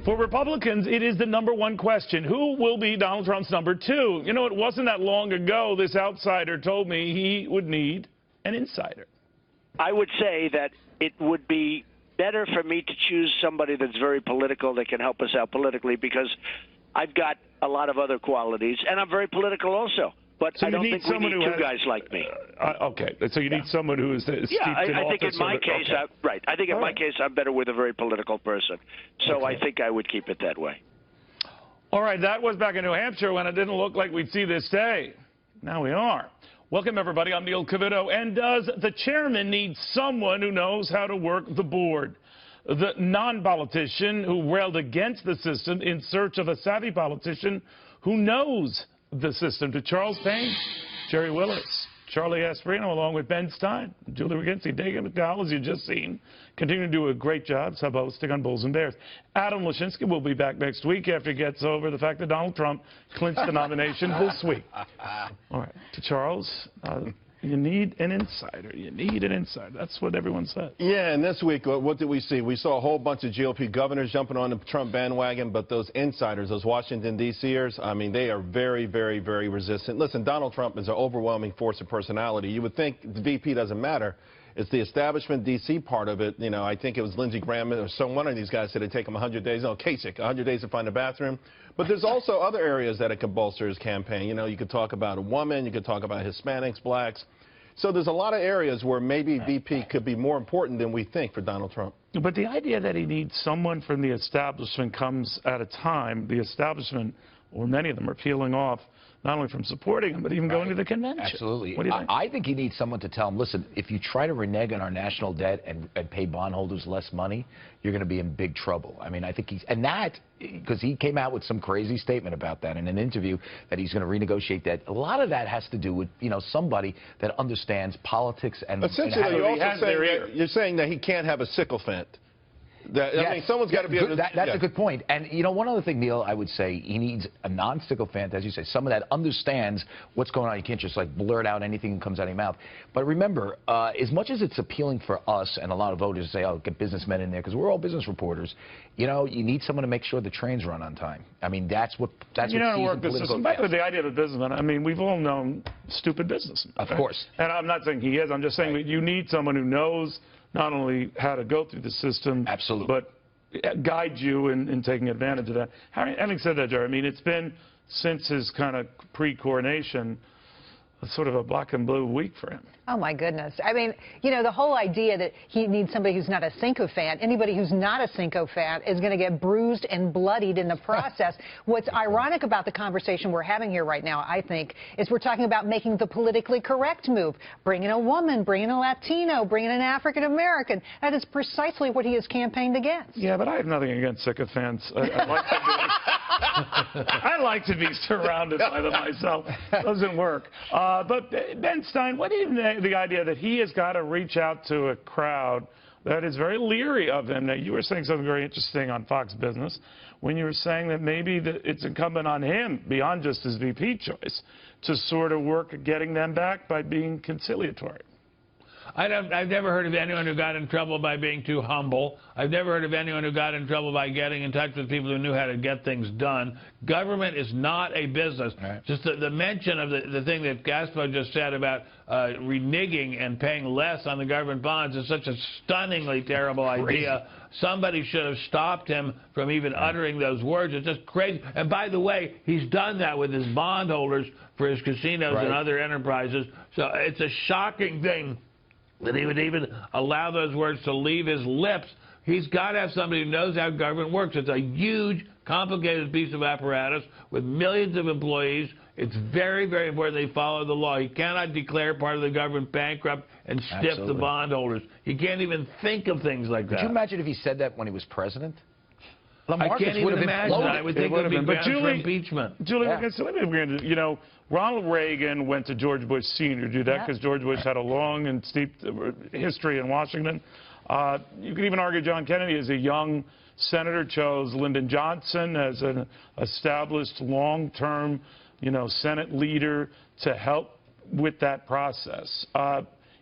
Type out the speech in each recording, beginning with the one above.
For Republicans, it is the #1 question. Who will be Donald Trump's #2? You know, it wasn't that long ago this outsider told me he would need an insider. I would say that it would be better for me to choose somebody that's very political that can help us out politically, because I've got a lot of other qualities, and I'm very political also. But so I don't think we need two guys like me. Okay, so you need someone who is steeped in office. I think in my case, right. I think in my case, I'm better with a very political person. So I think I would keep it that way. All right, that was back in New Hampshire when it didn't look like we'd see this day. Now we are. Welcome, everybody. I'm Neil Cavuto. And does the chairman need someone who knows how to work the board? The non-politician who railed against the system in search of a savvy politician who knows the system. To Charles Payne, Jerry Willis, Charlie Asprino, along with Ben Stein, Julie Regency, Dagan McDowell, as you've just seen, continue to do a great job sub-hosting on Bulls and Bears. Adam Lashinsky will be back next week after he gets over the fact that Donald Trump clinched the nomination this week. All right, to Charles, you need an insider. You need an insider. That's what everyone said. Yeah, and this week, what did we see? We saw a whole bunch of GOP governors jumping on the Trump bandwagon, but those insiders, those Washington, D.C.ers, I mean, they are very, very, very resistant. Listen, Donald Trump is an overwhelming force of personality. You would think the VP doesn't matter. It's the establishment D.C. part of it. You know, I think it was Lindsey Graham or one of these guys said it'd take him 100 days. No, Kasich, 100 days to find a bathroom. But there's also other areas that it could bolster his campaign. You know, you could talk about a woman. You could talk about Hispanics, blacks. So there's a lot of areas where maybe VP could be more important than we think for Donald Trump. But the idea that he needs someone from the establishment comes at a time the establishment, or many of them, are peeling off not only from supporting him, but even going to the convention. Absolutely. What do you think? I think he needs someone to tell him, listen, if you try to renege on our national debt and pay bondholders less money, you're going to be in big trouble. I mean, I think he's, and that, because he came out with some crazy statement about that in an interview, that he's going to renegotiate that. A lot of that has to do with, you know, somebody that understands politics and... Essentially, you're saying that he can't have a sycophant. Yes. I mean, someone's got to be able to... That's a good point. And, you know, one other thing, Neil, I would say, he needs a non-sycophant, as you say, someone that understands what's going on. You can't just, like, blurt out anything that comes out of your mouth. But remember, as much as it's appealing for us and a lot of voters to say, oh, get businessmen in there, because we're all business reporters, you know, you need someone to make sure the trains run on time. I mean, that's what work the system. Back to the idea of the businessman, I mean, we've all known stupid businessmen. Of course. And I'm not saying he is. I'm just saying that you need someone who knows not only how to go through the system, absolutely, but guide you in taking advantage of that. Having said that, Jerry, I mean, it's been since his kind of pre-coronation sort of a black and blue week for him. Oh, my goodness. I mean, you know, the whole idea that he needs somebody who's not a sycophant, anybody who's not a sycophant is going to get bruised and bloodied in the process. What's ironic about the conversation we're having here right now, I think, is we're talking about making the politically correct move. Bring in a woman, bring in a Latino, bring in an African-American. That is precisely what he has campaigned against. Yeah, but I have nothing against sycophants. I like to be surrounded by them myself. Doesn't work. But Ben Stein, what do you think the idea that he has got to reach out to a crowd that is very leery of him? Now, you were saying something very interesting on Fox Business when you were saying that maybe it's incumbent on him, beyond just his VP choice, to sort of work at getting them back by being conciliatory. I've never heard of anyone who got in trouble by being too humble. I've never heard of anyone who got in trouble by getting in touch with people who knew how to get things done. Government is not a business. Right. Just the mention of the thing that Gaspo just said about reneging and paying less on the government bonds is such a stunningly terrible idea. Somebody should have stopped him from even uttering those words. It's just crazy. And by the way, he's done that with his bondholders for his casinos and other enterprises. So it's a shocking thing that he would even allow those words to leave his lips. He's got to have somebody who knows how government works. It's a huge, complicated piece of apparatus with millions of employees. It's very, very important they follow the law. He cannot declare part of the government bankrupt and stiff the bondholders. He can't even think of things like that. Could you imagine if he said that when he was president? I can't even imagine. I would think it would be grounds for impeachment. Julie, you know, Ronald Reagan went to George Bush Sr. to do that because George Bush had a long and steep history in Washington. You could even argue John Kennedy, as a young senator, chose Lyndon Johnson as an established long-term, you know, Senate leader to help with that process.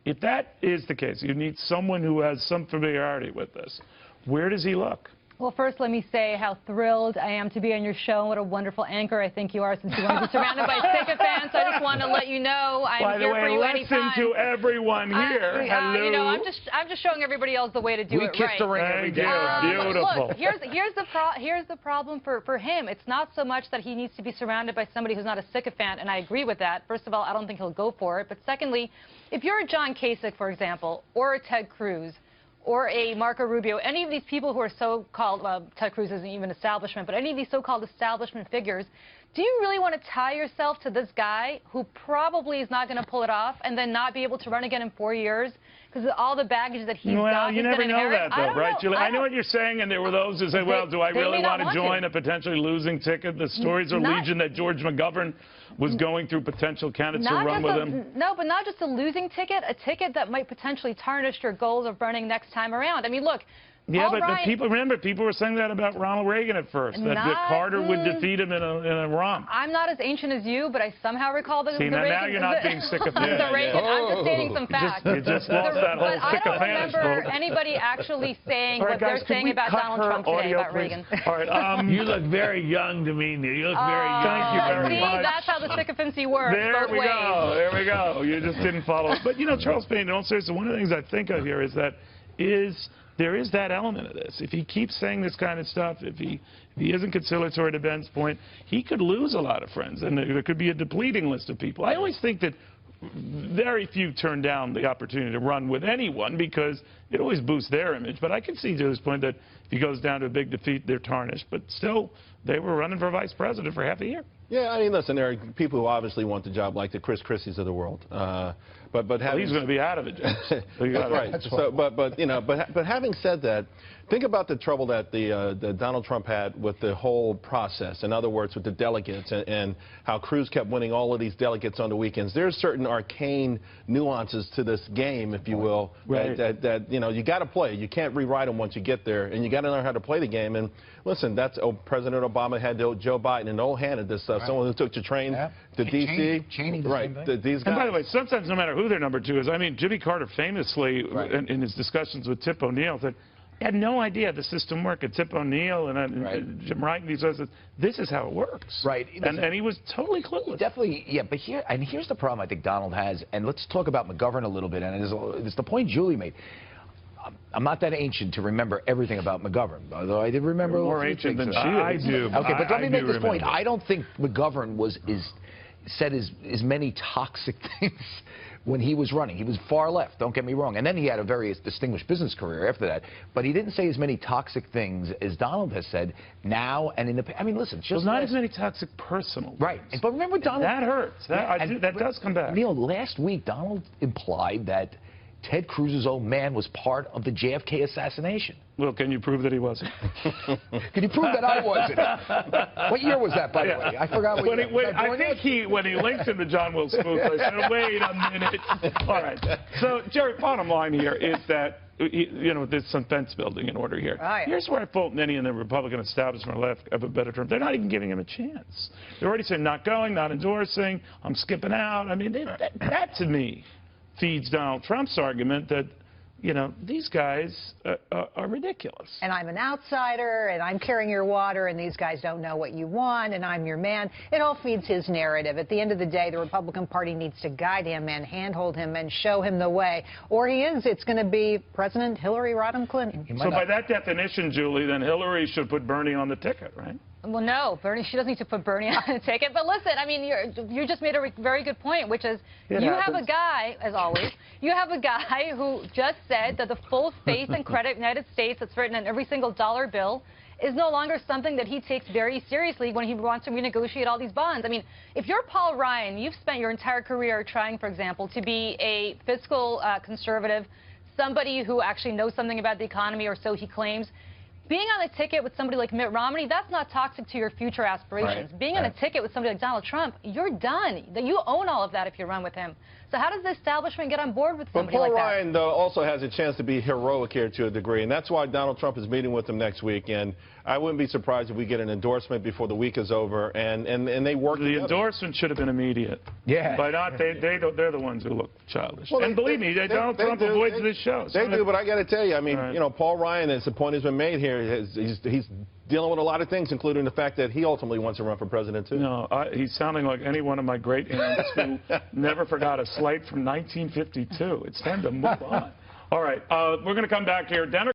If that is the case, you need someone who has some familiarity with this. Where does he look? Well, first, let me say how thrilled I am to be on your show. What a wonderful anchor I think you are, since you want to be surrounded by sycophants. I just want to let you know I'm here for you anytime. By the way, listen to everyone here. Hello. You know, I'm just showing everybody else the way to do it right. We kiss the ring every day. Beautiful. Look, here's the problem for him. It's not so much that he needs to be surrounded by somebody who's not a sycophant, and I agree with that. First of all, I don't think he'll go for it. But secondly, if you're a John Kasich, for example, or a Ted Cruz, or a Marco Rubio, any of these people who are so-called, Ted Cruz isn't even establishment, but any of these so-called establishment figures, do you really want to tie yourself to this guy who probably is not going to pull it off and then not be able to run again in 4 years? Because of all the baggage that he's got. Well, you never know that, though, right, Julie? I know what you're saying, and there were those who say, well, do I really want to join a potentially losing ticket? The stories are legion that George McGovern was going through potential candidates to run with him. No, but not just a losing ticket, a ticket that might potentially tarnish your goals of running next time around. I mean, look. Yeah, but people were saying that about Ronald Reagan at first, that Carter would defeat him in a romp. I'm not as ancient as you, but I somehow recall the Reagan. Now you're not being sycophantic. The Reagan. I'm just stating some facts. You just lost that whole sycophantic. But I don't remember anybody actually saying what they're saying about Donald Trump today about Reagan. All right. You look very young to me, Neil. You look very young. Thank you very much. That's how the sycophancy works. There we go. There we go. You just didn't follow it. But, you know, Charles Payne, in all seriousness, one of the things I think of here is that there is that element of this. If he keeps saying this kind of stuff, if he isn't conciliatory to Ben's point, he could lose a lot of friends, and there could be a depleting list of people. I always think that very few turn down the opportunity to run with anyone because it always boosts their image. But I can see Julie's point that if he goes down to a big defeat, they're tarnished. But still, they were running for vice president for half a year. Yeah, I mean, listen, there are people who obviously want the job, like the Chris Christies of the world. But he's going to be out of it, James. That's right. So, but having said that, think about the trouble that the Donald Trump had with the whole process. In other words, with the delegates and how Cruz kept winning all of these delegates on the weekends. There's certain arcane nuances to this game, if you will, that you know you got to play. You can't rewrite them once you get there, and you got to learn how to play the game. And listen, that's President Obama had Joe Biden and old-handed this stuff. Someone who took the train to D.C. Cheney, right? These guys. And by the way, sometimes no matter who their number two is, I mean, Jimmy Carter famously, in his discussions with Tip O'Neill, said, he had no idea the system worked. And Tip O'Neill and Jim Wright and these guys said, this is how it works. Right. And he was totally clueless. Definitely, yeah. But here's the problem I think Donald has, and let's talk about McGovern a little bit. And it's the point Julie made. I'm not that ancient to remember everything about McGovern, although I did remember more ancient than she is. I do. Okay, but let me make this point. I don't think McGovern said as many toxic things when he was running. He was far left, don't get me wrong. And then he had a very distinguished business career after that. But he didn't say as many toxic things as Donald has said now and in the past. I mean, listen. There's not as many toxic personal things. Right. But remember Donald. That hurts. That does come back. Neil, last week Donald implied that Ted Cruz's old man was part of the JFK assassination. Well, can you prove that he wasn't? Can you prove that I wasn't? What year was that, by the way? I forgot what year. I think when he linked him to John Wilkes Booth, I said, wait a minute. All right. So, Jerry, bottom line here is that, you know, there's some fence building in order here. Here's where I fault many in the Republican establishment left of a better term. They're not even giving him a chance. They're already saying, not going, not endorsing, I'm skipping out. I mean, that to me feeds Donald Trump's argument that, you know, these guys are ridiculous. And I'm an outsider, and I'm carrying your water, and these guys don't know what you want, and I'm your man. It all feeds his narrative. At the end of the day, the Republican Party needs to guide him and handhold him and show him the way. Or it's going to be President Hillary Rodham Clinton. So by that definition, Julie, then Hillary should put Bernie on the ticket, right? Well, no, Bernie. She doesn't need to put Bernie on the ticket. But listen, I mean, you just made a very good point, which is have a guy, as always, you have a guy who just said that the full faith and credit of the United States that's written on every single dollar bill is no longer something that he takes very seriously when he wants to renegotiate all these bonds. I mean, if you're Paul Ryan, you've spent your entire career trying, for example, to be a fiscal conservative, somebody who actually knows something about the economy, or so he claims. Being on a ticket with somebody like Mitt Romney, that's not toxic to your future aspirations. Being on a ticket with somebody like Donald Trump, you're done. You own all of that if you run with him. So how does the establishment get on board with But somebody Paul like that? Ryan, though, also has a chance to be heroic here to a degree, and that's why Donald Trump is meeting with him next week. And I wouldn't be surprised if we get an endorsement before the week is over, and they work together. The endorsement should have been immediate. Yeah. But not, they're the ones who look childish. Well, and believe me, Donald Trump avoids this show. They do, but I got to tell you, I mean, Right. you know, Paul Ryan, as the point has been made here, he's dealing with a lot of things, including the fact that he ultimately wants to run for president, too. No, he's sounding like any one of my great aunts who never forgot a slight from 1952. It's time to move on. All right, we're going to come back here.